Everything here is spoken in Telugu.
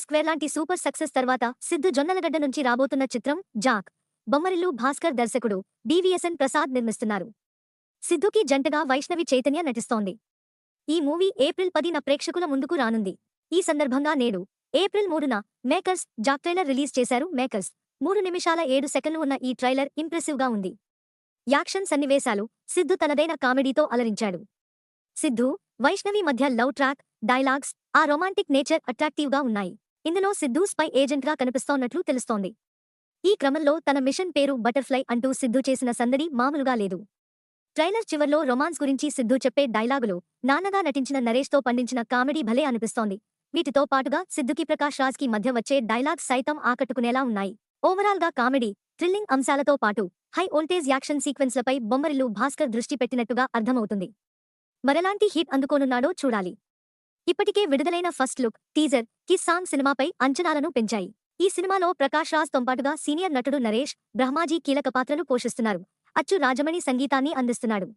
స్క్వేర్ లాంటి సూపర్ సక్సెస్ తర్వాత సిద్ధు జొన్నలగడ్డ నుంచి రాబోతున్న చిత్రం జాక్. బొమ్మరిల్లు భాస్కర్ దర్శకుడు డివిఎస్ఎన్ ప్రసాద్ నిర్మిస్తున్నారు. సిద్ధుకి జంటగా వైష్ణవి చైతన్య నటిస్తోంది. ఈ మూవీ ఏప్రిల్ 10న ప్రేక్షకుల ముందుకు రానుంది. ఈ సందర్భంగా నేడు ఏప్రిల్ 3న మేకర్స్ జాక్ ట్రైలర్ రిలీజ్ చేశారు. మేకర్స్ 3 నిమిషాల 7 సెకన్లు ఉన్న ఈ ట్రైలర్ ఇంప్రెసివ్ గా ఉంది. యాక్షన్ సన్నివేశాలు, సిద్ధు తనదైన కామెడీతో అలరించాడు. సిద్ధు, వైష్ణవి మధ్య లవ్ ట్రాక్, డైలాగ్స్, ఆ రొమాంటిక్ నేచర్ అట్రాక్టివ్ గా ఉన్నాయి. ఇందులో సిద్ధు స్పై ఏజెంట్ గా కనిపిస్తోన్నట్లు తెలుస్తోంది. ఈ క్రమంలో తన మిషన్ పేరు బటర్ఫ్లై అంటూ సిద్ధు చేసిన సందడి మామూలుగా లేదు. ట్రైలర్ చివర్లో రొమాన్స్ గురించి సిద్ధు చెప్పే డైలాగులు, నాన్నగా నటించిన నరేష్తో పండించిన కామెడీ భలే అనిపిస్తోంది. వీటితో పాటుగా సిద్ధుకి ప్రకాష్ రాజ్ కి మధ్య వచ్చే డైలాగ్స్ సైతం ఆకట్టుకునేలా ఉన్నాయి. ఓవరాల్ గా కామెడీ, థ్రిల్లింగ్ అంశాలతో పాటు హై వోల్టేజ్ యాక్షన్ సీక్వెన్స్లపై బొమ్మరిల్లు భాస్కర్ దృష్టి పెట్టినట్టుగా అర్థమవుతుంది. మరెలాంటి హిట్ అందుకోనున్నాడో చూడాలి. ఇప్పటికే విడుదలైన first look, teaser, kiss song సినిమాపై అంచనాలను పెంచాయి. ఈ సినిమాలో ప్రకాష్ రాజ్ తో పాటుగా సీనియర్ నటుడు నరేష్, బ్రహ్మాజీ కీలక పాత్రలు పోషిస్తున్నారు. అచ్చు రాజమణి సంగీతాన్ని అందిస్తున్నాడు.